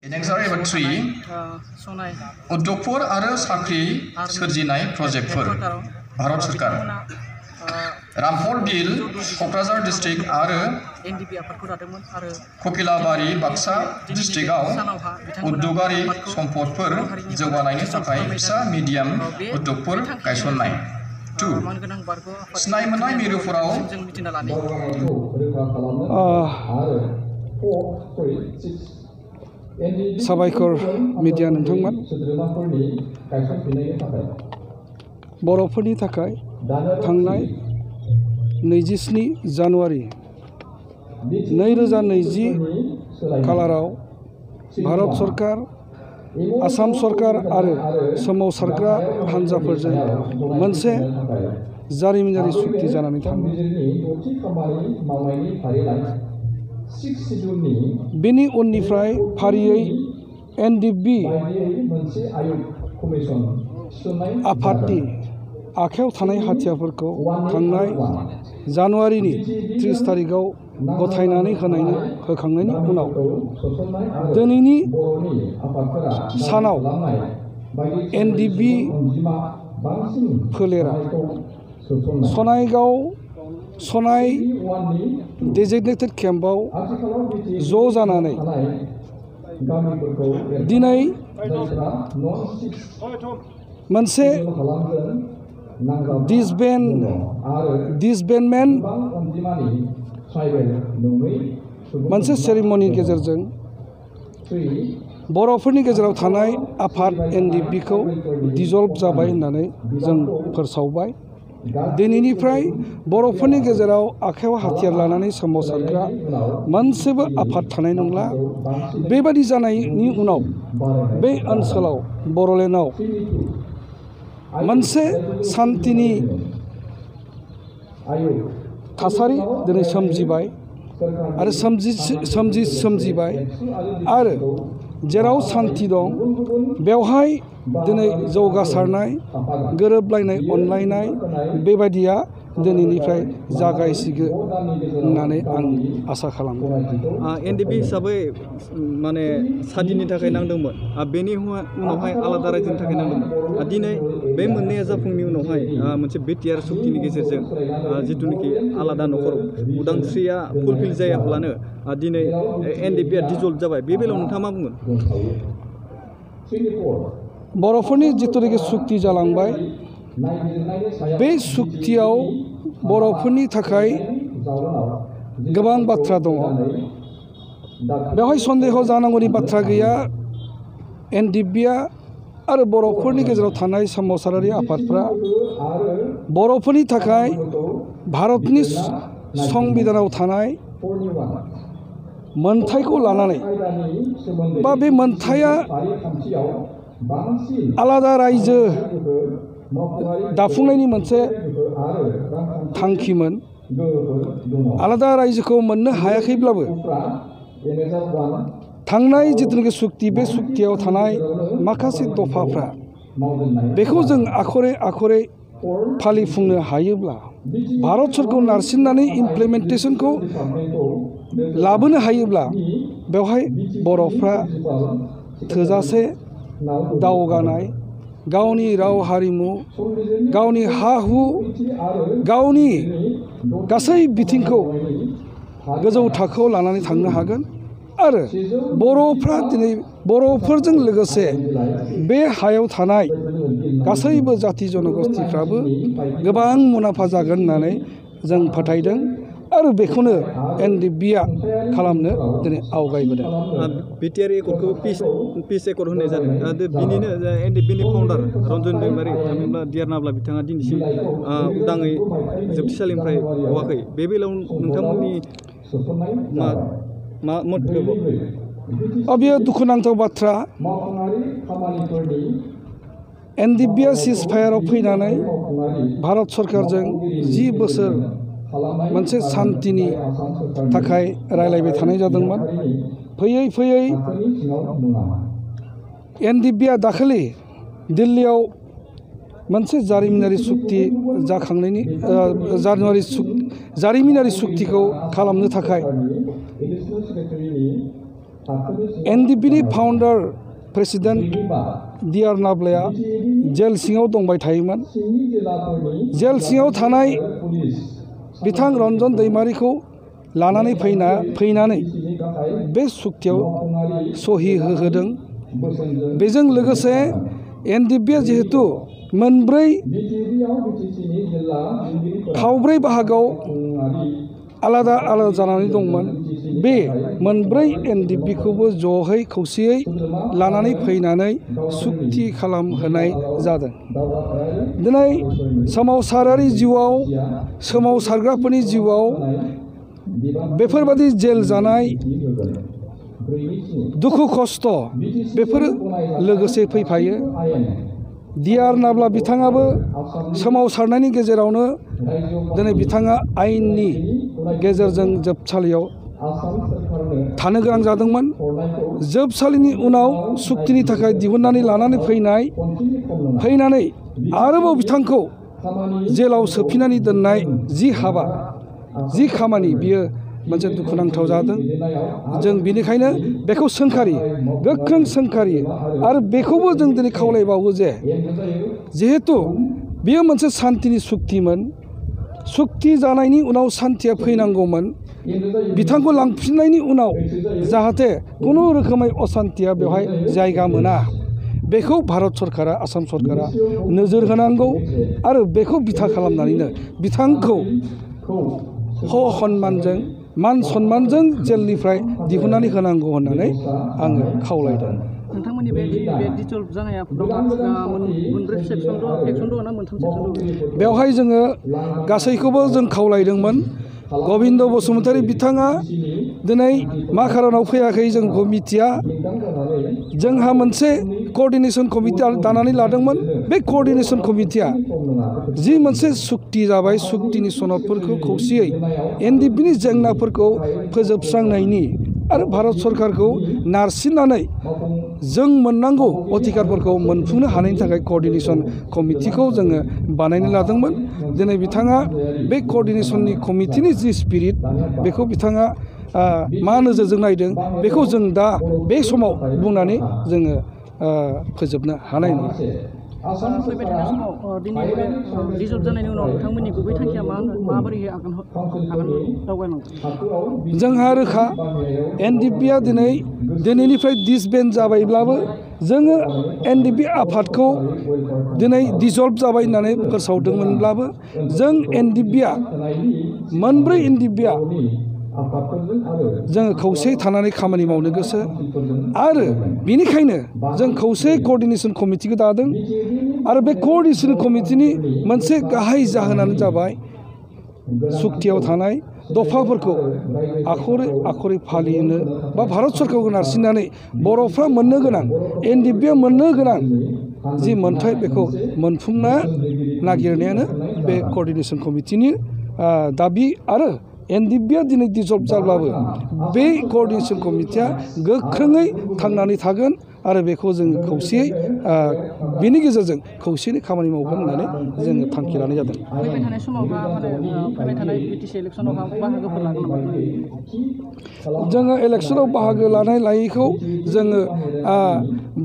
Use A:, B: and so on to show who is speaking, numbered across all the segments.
A: Next are about 3 उद्योगफोर आरो साख्रि सोरजिनाय प्रजेक्टफोर भारत सरकार रामफल बिल क'क्राझार डिस्ट्रिक्ट आरो ककिलाबारि बाक्सा डिस्ट्रिक्टआव उद्योगारि सम्पदफोर जौगानायनि थाखाय फिसा मिडियाम उद्योगफोर गायसननाय 2 सिनाय मोननाय मिरुफोराव
B: साबायखर मिडिया नोंथांमोन बर'फोरनि थाखाय थांनाय 27 जानुवारि 2020 खालाराव भारत सरकार आसाम सरकार आरो सोमावसारग्रा हान्जाफोरजों मोनसे जारिमिनारि सुक्ति जानानै थाङो। बेनि उननिफ्राय फारियै एनडिएफबि आफादनि आखायाव थानाय हाथियारफोरखौ थांनाय जानुवारिनि 30 तारिखआव गथायनानै होखांनायनि उनाव दिनैनि सानाव एनडिएफबि फोलेरा सनाय डेजिगनेटेड केम्पआव ज' जानानै दिनै मोनसे डिसबेन्डमेन्ट मोनसे सेरेमनिनि गेजेरजों बर'फोरनि गेजेराव थानाय आफाद एनडिएफबिखौ डिजल्भ जाबाय होननानै जों फोसावबाय। दिनैनिफ्राय बर'फोरनि गेजेराव आखायाव हाथियार लानानै सोमावसारग्रा मोनसेबो आफाद थानाय नंला। बेबादि जानायनि उनाव बे ओनसोलाव बर'लेण्डआव मोनसे सान्थिनि थासारि दिनै सोमजिबाय आरो सोमजिबाय आरो जेराव सान्थि दं बेवहाय दिनै जौगासारनाय गोरोबलायनाय अनलायनाय बेबायदिया दिनैनिफ्राय जागायसिगोन होननानै आं आसा खालामो।
C: एनडिएफबि हिसाबै माने सादिनि थाखाय नांदोंमोन बेनि उनावहाय आलादा रायजोनि थाखाय नांदोंमोन। दिनै बे मोननैया जाफुंनि उनावहाय मोनसे बिटिआर सुक्तिनि गेजेरजों जिथुनिखि आलादा न'खर उदांस्रिया फुलफिल जायाब्लानो दिनै एनडिएफबिआ डिजल्भ जाबाय। बे बेलायाव नोंथाङा मा बुंगोन?
B: बर'फोरनि जिथुनिखि सुक्ति जालांबाय बे सुक्तियाव बर'फोरनि थाखाय गोबां बाथ्रा दङ। बेवहाय सन्देह जानांगौनि बाथ्रा गैया। एनडिएफबिआ आरो बर'फोरनि गेजेराव थानाय सोमावसारारि आफादफ्रा बर'फोरनि थाखाय भारतनि संबिधानाव थानाय मोनथायखौ लानानै बा बे मोनथाया आलादा रायजो दाफुंनायनि मोनसे थांखिमोन। आलादा रायजोखौ मोननो हायाखैब्लाबो थांनाय जिथुनिखि सुक्ति बे सुक्तियाव थानाय माखासे दफाफ्रा बेखौ जों आखरे फालिफुंनो हायोब्ला भारत सरकारखौ नारसिननानै इमप्लिमेन्टेसनखौ लाबोनो हायोब्ला बेवहाय बर'फ्रा थोजासे दावगानाय गावनि राव हारिमु गावनि हा हु गावनि गासै बिथिंखौ गोजौ थाखोआव लानानै थांनो हागोन आरो बर'फ्रा दिनै बर'फोरजों लोगोसे बे हायाव थानाय गासैबो जाथि जनगोष्ठीफ्राबो गोबां मुलाम्फा जागोन होननानै जों फोथायदों आरो बेखौनो एनडिएफबिआ खालामनो दिनै आवगायबोदों।
C: बिटिआर एकर्डखौ पिस एकर्ड होननाय जादों। बिनिनो एनडिएफबिनि फाउन्डार रन्जन दैमारि थामहिनबा डिआर नाब्ला बिथाङा दिनैसिम उदाङै जोबथेसालिनिफ्राय गवाखै। बे बेलायाव नोंथांमोननि मा मन्तब्य?
B: बेयो दुखुनांथाव बाथ्रा। एनडिएफबिआ सिजफायाराव फैनानै भारत सरकारजों 10 बोसोर मोनसे सान्थिनि थाखाय रायलायबाय थानाय जादोंमोन। फैयै फैयै एनडिएफबिआ दाखालि दिल्लीयाव मोनसे जारिमिनारि सुक्ति जाखांनायनि जारिमिनारि सुक्तिखौ खालामनो थाखाय एनडिपिनि फाउन्डार प्रेसिडेन्ट डिआर नाब्लाया जेल सिङाव दंबाय थायोमोन। जेल सिङाव थानाय बिथां रन्जन दैमारिखौ लानानै फैनानै बे सुक्तियाव सहि होहोदों। बेजों लोगोसे एनडिपिआ जिहेतु मोनब्रै खावब्रै बाहागोआव आलादा आलादा जानानै दंमोन। बे मोनब्रै एनडिपिखौबो ज'है खौसेयै लानानै फैनानै सुक्ति खालामहोनाय जादों। दिनै सोमावसारारि जिउआव सोमावसारग्राफोरनि जिउआव बेफोरबादि जेल जानाय दुखु खस्थ' बेफोरो लोगोसे फैफायो। डिआर नाब्ला बिथाङाबो सोमावसारनायनि गेजेरावनो दिनै बिथाङा आयेननि गेजेरजों जोबसालियाव थानो गोनां जादोंमोन। जोबसालिनि उनाव सुक्तिनि थाखाय दिहुननानै लानानै फैनानै आरोबाव बिथांखौ जेलाव सोफिननानै दोननाय जि हाबा जि खामानि बियो मोनसे दुखुनांथाव जादों। जों बेनिखायनो बेखौ सोंखारि गोख्रों सोंखारि आरो बेखौबो जों दिनै खावलायबावो जे जिहेतु बेयो मोनसे सान्तिनि सुक्तिमोन, सुक्ति जानायनि उनाव सान्तिया फैनांगौमोन। बिथांखौ लांफिननायनि उनाव जाहाथे खुनु रोखोमै असान्तिया बेवहाय जायगा मोना, बेखौ भारत सरकारा आसाम सरकारा नोजोर होनांगौ आरो बेखौ बिथा खालामनानैनो बिथांखौ सन्मानजों मान सन्मानजों जेलनिफ्राय दिहुननानै होनांगौ होननानै आङो खावलायदों।
D: नोंथांमोननि बे डिसल्भ जानाया मोनब्रै सेक्सन दङ ना मोनथाम सेक्सन दङ?
B: बेवहाय जोङो गासैखौबो जों खावलायदोंमोन। गबिन्द बसुमतारी बिथाङा दिनै मा खारनाव फैयाखै जों बेखौ मिथिया। जोंहा मोनसे कअर्डिनेशन कमिटि दानानै लादोंमोन। बे कअर्डिनेशन कमिटिया जि मोनसे सुक्ति जाबाय, सुक्तिनि सनदफोरखौ खौसेयै एनडिपिनि जेंनाफोरखौ फोजोबस्रांनायनि आरो भारत सरकारखौ नारसिननानै जों मोननांगौ अधिकारफोरखौ मोनफुंनो हानायनि थाखाय कअर्डिनेशन कमिटिखौ जोङो बानायनो लादोंमोन। दिनै बिथाङा बे कअर्डिनेशननि कमिटिनि जि स्पिरिट बेखौ बिथाङा मा नोजोरजों नायदों बेखौ जों दा बे समाव बुंनानै जोङो फोजोबनो हानाय नङा।
D: फैबाय थानाय समाव दिनै बे डिसल्भ जानायनि उनाव नोंथांमोननि गुबै थांखिया माबोरैहाय आगान दावगालांगोन?
B: जोंहा रोखा एनडिपिआ दिनैनिफ्राय डिसबेन्ड जाबायब्लाबो जोङो एनडिपि आफादखौ दिनै डिसल्भ जाबाय होननानै फोसावदोंमोनब्लाबो जों एनडिपिआ मोनब्रै एनडिपिआ जोङो खौसेयै थानानै खामानि मावनो गोसो आरो बेनिखायनो जों खौसे कअर्डिनेशन कमिटिखौ दादों आरो बे कअर्डिनेशन कमिटिनि मोनसे गाहाय जाहोनानो जाबाय सुक्तियाव थानाय दफाफोरखौ आखरै फालिनो बा भारत सरकारखौ नारसिननानै बर'फ्रा मोननो गोनां एनडिपिआ मोननो गोनां जि मोन्थाय बेखौ मोनफुंनो नागिरनायानो बे कअर्डिनेशन कमिटिनि दाबि आरो एनडिपिआ दिनै डिसल्भ जाब्लाबो बे कअर्डिनेशन कमिटिया गोख्रोङै थांनानै थागोन आरो बेखौ जोङो खौसेयै बेनि गेजेरजों खौसेयै खामानि मावगोन होननानै जोङो थांखि लानाय जादों।
D: फैबाय थानाय समावहा फैबाय थानाय बिटिसि इलेक्सनाव बाहागोफोर लागोन नामा?
B: जोङो इलेक्सनाव बाहागो लायैखौ जोङो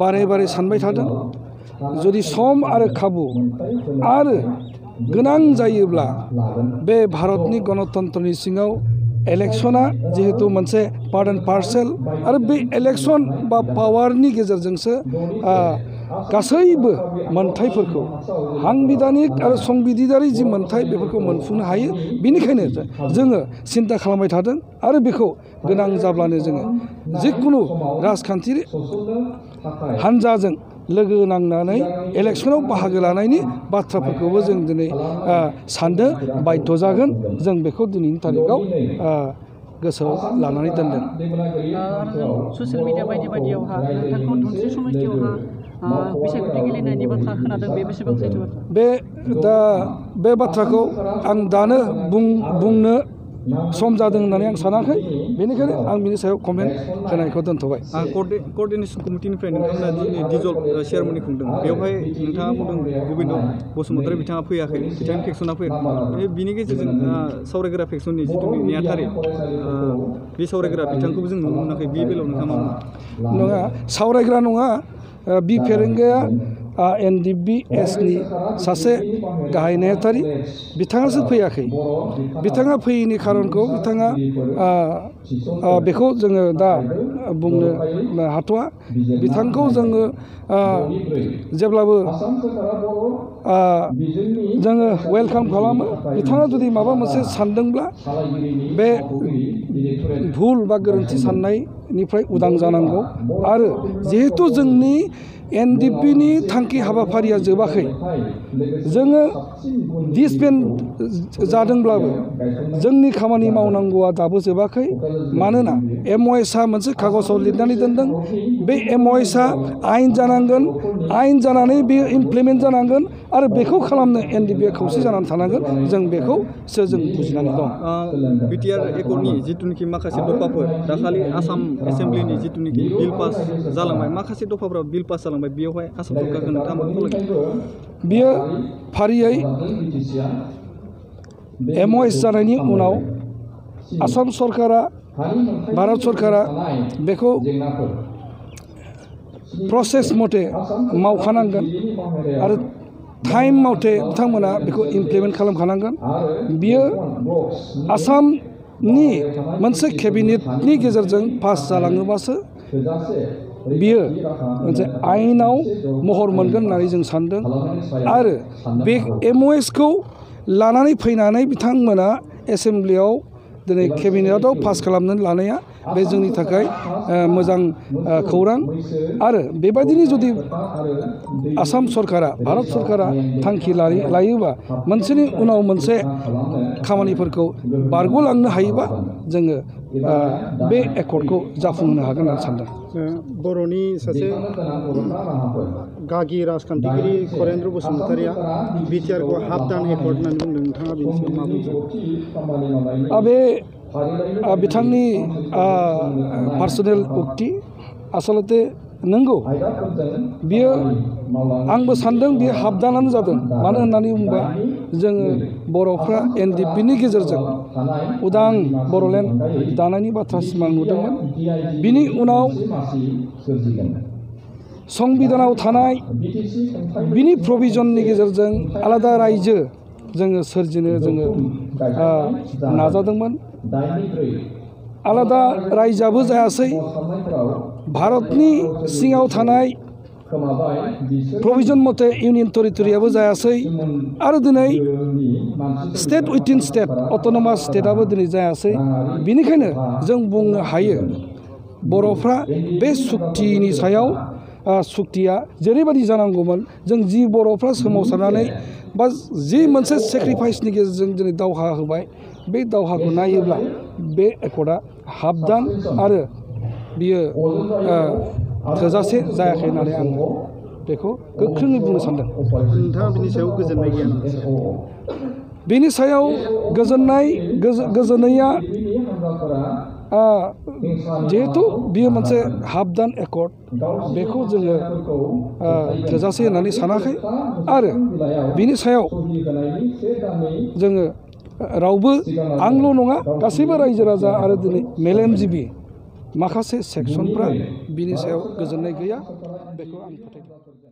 B: बारे सानबाय थादों। जुदि सम आरो खाबु आरो गोनां जायोब्ला बे भारतनि गणतन्त्रनि सिङाव इलेक्शना जिहेतु मोनसे पार्ट एन्ड पार्सेल आरो बे इलेक्शन बा पावारनि गेजेरजोंसो गासैबो मोनथायफोरखौ सांबिधानिक आरो संबिजितारि जि मोनथाय बेफोरखौ मोनफुंनो हायो। बेनिखायनो जोङो सिन्था खालामबाय थादों आरो बेखौ गोनां जाब्लानो जोङो जिखुनु राजखान्थियारि हान्जाजों लोगो नांनानै इलेक्शनाव बाहागो लानायनि बाथ्राफोरखौबो जों दिनै साननो बाध्य जागोन। जों बेखौ दिनैनि थारिखआव गोसोआव लानानै दोनदों।
D: ससियेल मिडिया बायदियावहा नोंथांखौ धोनस्रि समष्टियावहा बिसायख'थि गेलेनायनि बाथ्रा खोनादों, बे बेसेबां सैथो बाथ्रा?
B: बे बाथ्राखौ आं दानो बुंनो सम जादों होननानै आं सानाखै बेनिखायनो आं बिनि सायाव कमेन्ट होनायखौ दोनथ'बाय
C: कर्डिनेशन कमिटिनिफ्राय नोंथांमोना दिनै डिजल्भ सेरेमनि खुंदों बेवहाय नोंथाङा बुंदों गबिन्द बसुमतारी बिथाङा फैयाखै बिथांनि फेक्सना फैयाखै बिनि गेजेरजों सावरायग्रा फेक्सननि जिथु नेहाथारि बे सावरायग्रा बिथांखौबो जों नुनो मोनाखै बे बेलायाव नोंथाङा मा बुङो?
B: नङा सावरायग्रा नङा बि फेरेंगाया NDBSनि सासे गाहाय नेहाथारि बिथाङासो फैयाखै बिथाङा फैयैनि खारनखौ बिथाङा बेखौ जोङो दा बुंनो हाथ'वा बिथांखौ जोङो जेब्लाबो जोङो वेलकाम खालामो बिथाङा जुदि माबा मोनसे सानदोंब्ला बे भुल बा गोरोन्थि साननायनिफ्राय उदां जानांगौ आरो जिहेतु जोंनि NDPनि थांखि हाबाफारिया जोबाखै जोङो डिसबेन्ड जादोंब्लाबो जोंनि खामानि मावनांगौआ दाबो जोबाखै मानोना MOSआ मोनसे कागजाव लिरनानै दोनदों बे MOSआ आयेन जानांगोन आयेन जानानै बेयो इमप्लिमेन्ट जानांगोन आरो बेखौ खालामनो NDPआ खौसे जानानै थानांगोन जों बेखौसो जों बुजिनानै दं।
C: BTR एकर्डनि जिथुनिखि माखासे दफाफोर दाखालि आसाम एसेम्ब्लिनि जिथुनिखि बिल पास जालांबाय माखासे दफाफोरा बिल पास जालांबाय बेयावहाय आसाम सरकारखौ नोंथाङा मा खावलायगोन?
B: बियो फारियै MOS जानायनि उनाव आसाम सरकारा भारत सरकारा बेखौ प्रसेस मथे मावखानांगोन आरो टाइम मथे बिथांमोना बेखौ इमप्लिमेन्ट खालामखानांगोन बियो आसामनि मोनसे केबिनेटनि गेजेरजों पास जालाङोबासो बियो मोनसे आयेनाव महर मोनगोन होननानै जों सानदों आरो बे MOSखौ लानानै फैनानै बिथांमोना एसेम्ब्लियाव दिनै केबिनेटआव पास खालामनानै लानाया बे जोंनि थाखाय मोजां खौरां आरो बेबायदिनो जुदि आसाम सरकारा भारत सरकारा थांखि लायोबा मोनसेनि उनाव मोनसे खामानिफोरखौ बारग'लांनो हायोबा जोङो बे एकर्डखौ जाफुंहोनो हागोन होननानै सानदों।
E: बर'नि सासे गागि राजखान्थिगिरि करेन्द्र बसुमतारीया BTRखौ हाफ दान एकर्ड होननानै बुंदों नोंथाङा बेनि सायाव मा बुंगोन?
B: बे बिथांनि पार्सनेल उक्ति आसलते नंगौ बियो आंबो सानदों बियो हाबदानानो जादों मानो होननानै बुङोबा जोङो बर'फ्रा NDPनि गेजेरजों उदां बर'लेण्ड दानायनि बाथ्रा सिमां नुदोंमोन बिनि उनाव संबिधानाव थानाय बिनि प्रभिजननि गेजेरजों आलादा रायजो जोङो सोरजिनो जोङो नाजादोंमोन आलादा रायजोआबो जायासै भारतनि सिङाव थानाय प्रभिजन मथे इउनियन टेरिटरियाबो जायासै आरो दिनै स्टेट उइथिन स्टेट अट'नमास स्टेटआबो दिनै जायासै बेनिखायनो जों बुंनो हायो बर'फ्रा बे सुक्तिनि सायाव सुक्तिया जेरैबायदि जानांगौमोन जों जि बर'फ्रा सोमावसारनानै बा जि मोनसे सेक्रिफाइसनि गेजेरजों दिनै दावहा होबाय बे दावहाखौ नायोब्ला बे एकर्डआ हाबदान आरो बियो थोजासे जायाखै होननानै आं बेखौ गोख्रोङै बुंनो सानदों।
E: नोंथाङा बिनि सायाव गोजोननाय गैया नामा?
B: बेनि सायाव गोजोननाया जिहेतु बियो मोनसे हाबदान एकर्ड बेखौ जोङो थोजासे होननानै सानाखै आरो बिनि सायाव जोङो रावबो आंल' नङा गासैबो रायजो राजा आरो दिनै मेलेमजिबि माखासे सेक्सनफ्रा बिनि सायाव गोजोननाय गैया बेखौ आं फोथायदों।